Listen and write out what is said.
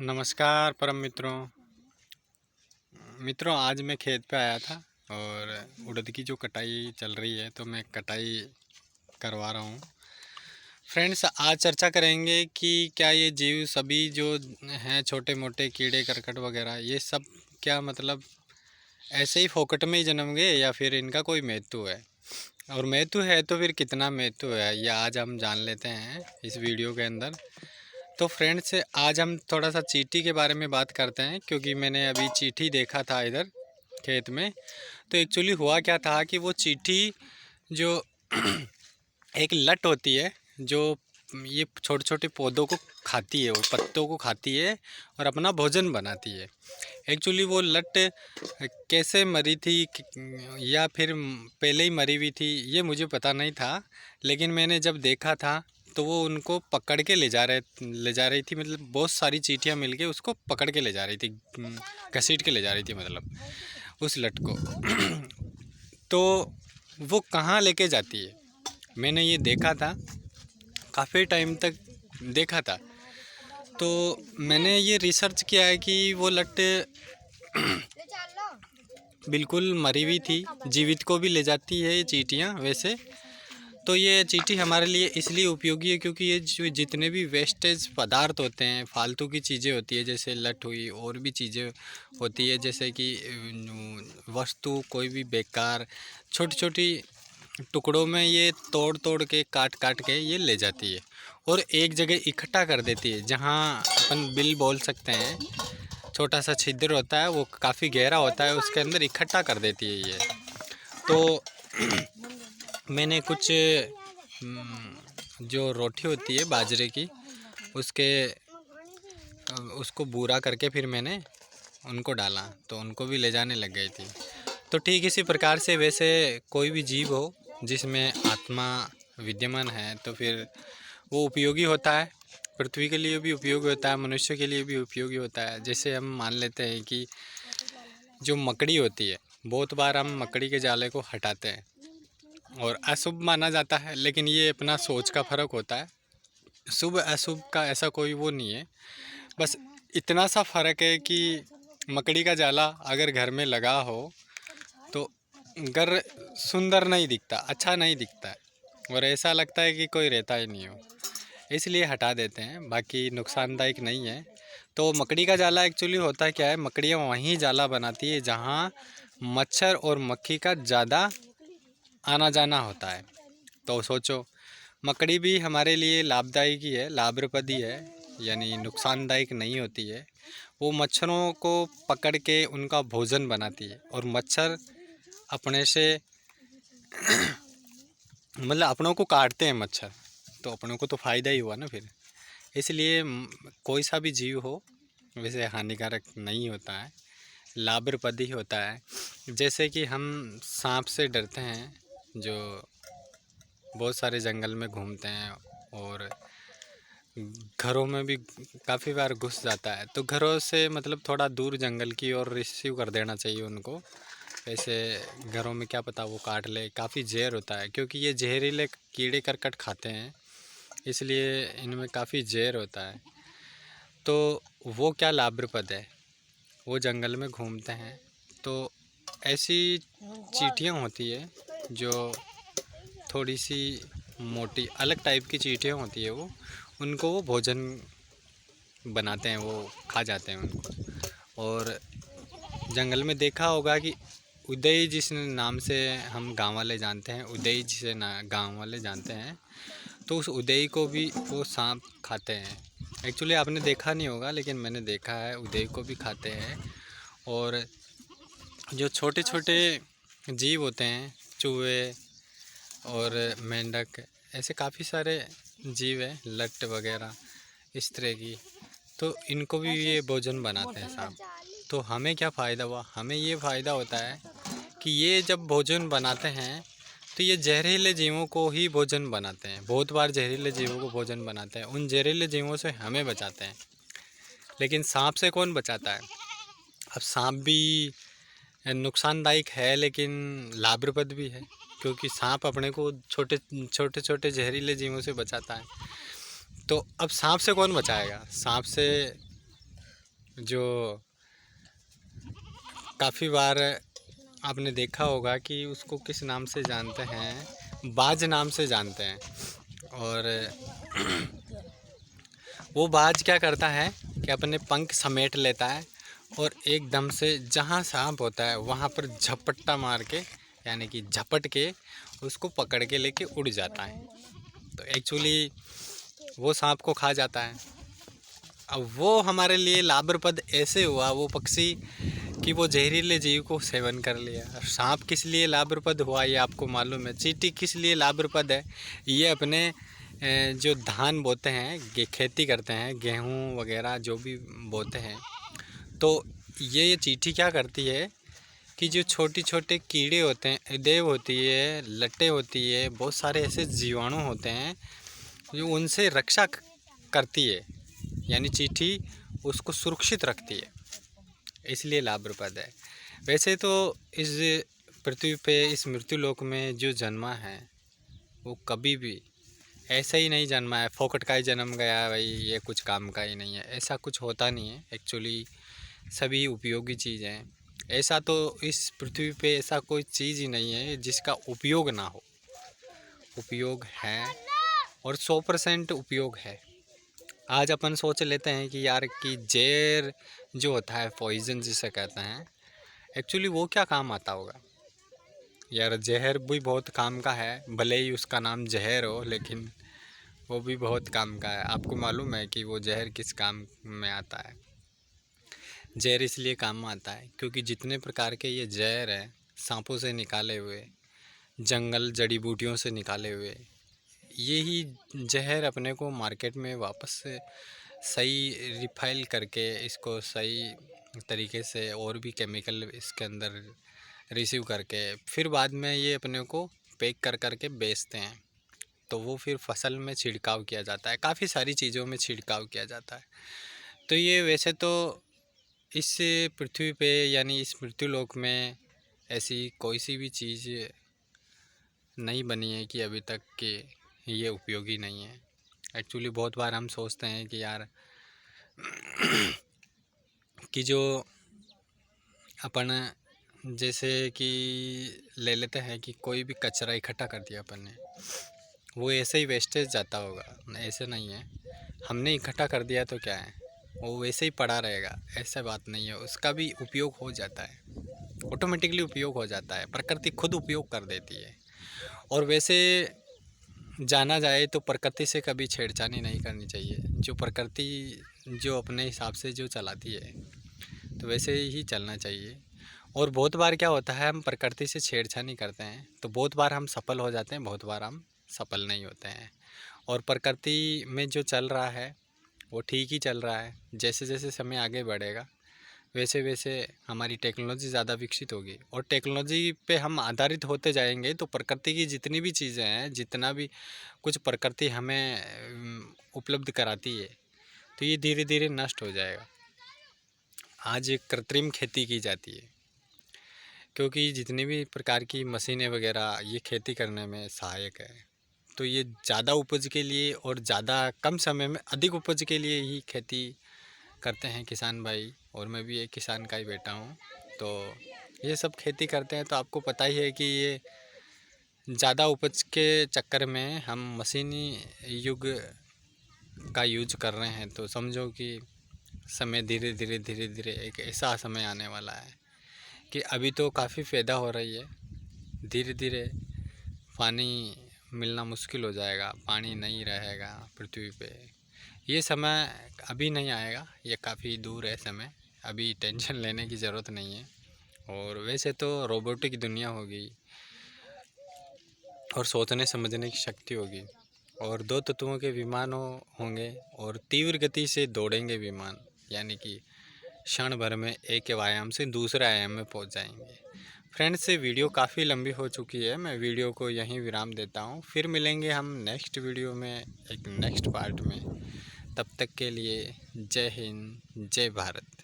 नमस्कार परम मित्रों आज मैं खेत पे आया था और उड़द की जो कटाई चल रही है तो मैं कटाई करवा रहा हूँ। फ्रेंड्स, आज चर्चा करेंगे कि क्या ये जीव सभी जो हैं छोटे मोटे कीड़े करकट वगैरह ये सब क्या मतलब ऐसे ही फोकट में ही जन्म गए या फिर इनका कोई महत्व है, और महत्व है तो फिर कितना महत्व है ये आज हम जान लेते हैं इस वीडियो के अंदर। तो फ्रेंड्स, आज हम थोड़ा सा चींटी के बारे में बात करते हैं क्योंकि मैंने अभी चींटी देखा था इधर खेत में। तो एक्चुअली हुआ क्या था कि वो चींटी जो एक लट होती है जो ये छोटे छोटे पौधों को खाती है, वो पत्तों को खाती है और अपना भोजन बनाती है। एक्चुअली वो लट कैसे मरी थी या फिर पहले ही मरी हुई थी ये मुझे पता नहीं था, लेकिन मैंने जब देखा था तो वो उनको पकड़ के ले जा रही थी, मतलब बहुत सारी चींटियां मिलके उसको पकड़ के ले जा रही थी, घसीट के ले जा रही थी मतलब उस लट को। तो वो कहाँ लेके जाती है मैंने ये देखा था, काफ़ी टाइम तक देखा था। तो मैंने ये रिसर्च किया है कि वो लट बिल्कुल मरी हुई थी, जीवित को भी ले जाती है ये चींटियाँ वैसे। तो ये चींटी हमारे लिए इसलिए उपयोगी है क्योंकि ये जो जितने भी वेस्टेज पदार्थ होते हैं, फालतू की चीज़ें होती है जैसे लट हुई और भी चीज़ें होती है जैसे कि वस्तु कोई भी बेकार छोटी छोटी टुकड़ों में ये तोड़ तोड़ के काट काट के ये ले जाती है और एक जगह इकट्ठा कर देती है, जहाँ अपन बिल बोल सकते हैं। छोटा सा छिद्र होता है, वो काफ़ी गहरा होता है, उसके अंदर इकट्ठा कर देती है ये। तो मैंने कुछ जो रोटी होती है बाजरे की उसके उसको बूरा करके फिर मैंने उनको डाला तो उनको भी ले जाने लग गई थी। तो ठीक इसी प्रकार से वैसे कोई भी जीव हो जिसमें आत्मा विद्यमान है तो फिर वो उपयोगी होता है, पृथ्वी के लिए भी उपयोगी होता है, मनुष्य के लिए भी उपयोगी होता है। जैसे हम मान लेते हैं कि जो मकड़ी होती है, बहुत बार हम मकड़ी के जाले को हटाते हैं और अशुभ माना जाता है, लेकिन ये अपना सोच का फ़र्क होता है। शुभ अशुभ का ऐसा कोई वो नहीं है, बस इतना सा फ़र्क है कि मकड़ी का जाला अगर घर में लगा हो तो घर सुंदर नहीं दिखता, अच्छा नहीं दिखता है और ऐसा लगता है कि कोई रहता ही नहीं हो, इसलिए हटा देते हैं, बाकी नुकसानदायक नहीं है। तो मकड़ी का जाला एक्चुअली होता क्या है, मकड़ियाँ वहीं जाला बनाती है जहाँ मच्छर और मक्खी का ज़्यादा आना जाना होता है। तो सोचो, मकड़ी भी हमारे लिए लाभदायक ही है, लाभप्रद ही है, यानी नुकसानदायक नहीं होती है। वो मच्छरों को पकड़ के उनका भोजन बनाती है और मच्छर अपने से मतलब अपनों को काटते हैं मच्छर, तो अपनों को तो फ़ायदा ही हुआ ना फिर। इसलिए कोई सा भी जीव हो वैसे हानिकारक नहीं होता है, लाभप्रद ही होता है। जैसे कि हम सांप से डरते हैं जो बहुत सारे जंगल में घूमते हैं और घरों में भी काफ़ी बार घुस जाता है, तो घरों से मतलब थोड़ा दूर जंगल की ओर रिसीव कर देना चाहिए उनको। वैसे घरों में क्या पता वो काट ले, काफ़ी जहर होता है क्योंकि ये जहरीले कीड़े करकट खाते हैं, इसलिए इनमें काफ़ी जहर होता है। तो वो क्या लाभप्रद है, वो जंगल में घूमते हैं। तो ऐसी चींटियाँ होती है जो थोड़ी सी मोटी अलग टाइप की चींटियाँ होती है, वो उनको वो भोजन बनाते हैं, वो खा जाते हैं उनको। और जंगल में देखा होगा कि उदय जिस नाम से हम गांव वाले जानते हैं, उदय जिसे ना गांव वाले जानते हैं, तो उस उदय को भी वो सांप खाते हैं। एक्चुअली आपने देखा नहीं होगा लेकिन मैंने देखा है, उदय को भी खाते हैं। और जो छोटे छोटे जीव होते हैं, चूहे और मेंढक, ऐसे काफ़ी सारे जीव हैं, लट्ट वगैरह इस तरह की, तो इनको भी ये भोजन बनाते हैं सांप। तो हमें क्या फ़ायदा हुआ, हमें ये फ़ायदा होता है कि ये जब भोजन बनाते हैं तो ये जहरीले जीवों को ही भोजन बनाते हैं, बहुत बार जहरीले जीवों को भोजन बनाते हैं, उन जहरीले जीवों से हमें बचाते हैं। लेकिन सांप से कौन बचाता है? अब सांप भी नुकसानदायक है लेकिन लाभप्रद भी है, क्योंकि सांप अपने को छोटे छोटे छोटे जहरीले जीवों से बचाता है। तो अब सांप से कौन बचाएगा? सांप से जो काफ़ी बार आपने देखा होगा कि उसको किस नाम से जानते हैं, बाज नाम से जानते हैं। और वो बाज क्या करता है कि अपने पंख समेट लेता है और एकदम से जहाँ सांप होता है वहाँ पर झपट्टा मार के, यानी कि झपट के उसको पकड़ के लेके उड़ जाता है। तो एक्चुअली वो सांप को खा जाता है। अब वो हमारे लिए लाभप्रद ऐसे हुआ वो पक्षी कि वो जहरीले जीव को सेवन कर लिया। सांप किस लिए लाभप्रद हुआ ये आपको मालूम है। चींटी किस लिए लाभप्रद है, ये अपने जो धान बोते हैं, खेती करते हैं, गेहूँ वगैरह जो भी बोते हैं, तो ये चींटी क्या करती है कि जो छोटे छोटे कीड़े होते हैं, इदेव होती है, लट्टे होती है, बहुत सारे ऐसे जीवाणु होते हैं जो उनसे रक्षा करती है, यानी चींटी उसको सुरक्षित रखती है, इसलिए लाभप्रद है। वैसे तो इस पृथ्वी पे, इस मृत्यु लोक में जो जन्मा है वो कभी भी ऐसा ही नहीं जन्मा है फोकट का ही जन्म गया भाई, ये कुछ काम का ही नहीं है, ऐसा कुछ होता नहीं है। एक्चुअली सभी उपयोगी चीज़ हैं। ऐसा तो इस पृथ्वी पे ऐसा कोई चीज़ ही नहीं है जिसका उपयोग ना हो। उपयोग है और 100% उपयोग है। आज अपन सोच लेते हैं कि यार कि जहर जो होता है, पॉइजन जिसे कहते हैं, एक्चुअली वो क्या काम आता होगा यार। जहर भी बहुत काम का है, भले ही उसका नाम जहर हो, लेकिन वो भी बहुत काम का है। आपको मालूम है कि वो जहर किस काम में आता है? जहर इसलिए काम में आता है क्योंकि जितने प्रकार के ये जहर हैं, सांपों से निकाले हुए, जंगल जड़ी बूटियों से निकाले हुए, यही जहर अपने को मार्केट में वापस से सही रिफाइल करके इसको सही तरीके से और भी केमिकल इसके अंदर रिसीव करके फिर बाद में ये अपने को पैक कर करके बेचते हैं। तो वो फिर फसल में छिड़काव किया जाता है, काफ़ी सारी चीज़ों में छिड़काव किया जाता है। तो ये वैसे तो इस पृथ्वी पे, यानी इस मृत्युलोक में ऐसी कोई सी भी चीज़ नहीं बनी है कि अभी तक कि ये उपयोगी नहीं है। एक्चुअली बहुत बार हम सोचते हैं कि यार कि जो अपन जैसे कि ले लेते हैं कि कोई भी कचरा इकट्ठा कर दिया अपन ने, वो ऐसे ही वेस्टेज जाता होगा, ऐसे नहीं है। हमने इकट्ठा कर दिया तो क्या है, वो वैसे ही पड़ा रहेगा, ऐसा बात नहीं है। उसका भी उपयोग हो जाता है, ऑटोमेटिकली उपयोग हो जाता है, प्रकृति खुद उपयोग कर देती है। और वैसे जाना जाए तो प्रकृति से कभी छेड़छानी नहीं करनी चाहिए। जो प्रकृति जो अपने हिसाब से जो चलाती है तो वैसे ही चलना चाहिए। और बहुत बार क्या होता है, हम प्रकृति से छेड़छानी करते हैं तो बहुत बार हम सफल हो जाते हैं, बहुत बार हम सफल नहीं होते हैं। और प्रकृति में जो चल रहा है वो ठीक ही चल रहा है। जैसे जैसे समय आगे बढ़ेगा वैसे वैसे हमारी टेक्नोलॉजी ज़्यादा विकसित होगी और टेक्नोलॉजी पे हम आधारित होते जाएंगे तो प्रकृति की जितनी भी चीज़ें हैं, जितना भी कुछ प्रकृति हमें उपलब्ध कराती है, तो ये धीरे धीरे नष्ट हो जाएगा। आज एक कृत्रिम खेती की जाती है क्योंकि जितनी भी प्रकार की मशीनें वगैरह ये खेती करने में सहायक है। तो ये ज़्यादा उपज के लिए और ज़्यादा कम समय में अधिक उपज के लिए ही खेती करते हैं किसान भाई। और मैं भी एक किसान का ही बेटा हूँ, तो ये सब खेती करते हैं। तो आपको पता ही है कि ये ज़्यादा उपज के चक्कर में हम मशीनी युग का यूज कर रहे हैं। तो समझो कि समय धीरे धीरे एक ऐसा समय आने वाला है कि अभी तो काफ़ी पैदा हो रही है, धीरे धीरे पानी मिलना मुश्किल हो जाएगा, पानी नहीं रहेगा पृथ्वी पे। ये समय अभी नहीं आएगा, ये काफ़ी दूर है समय, अभी टेंशन लेने की ज़रूरत नहीं है। और वैसे तो रोबोटिक दुनिया होगी और सोचने समझने की शक्ति होगी और 2 तत्वों के विमान होंगे और तीव्र गति से दौड़ेंगे विमान, यानी कि क्षण भर में एक आयाम से दूसरे आयाम में पहुंच जाएंगे। फ्रेंड्स, ये वीडियो काफ़ी लंबी हो चुकी है, मैं वीडियो को यहीं विराम देता हूं। फिर मिलेंगे हम नेक्स्ट वीडियो में, एक नेक्स्ट पार्ट में। तब तक के लिए जय हिंद, जय भारत।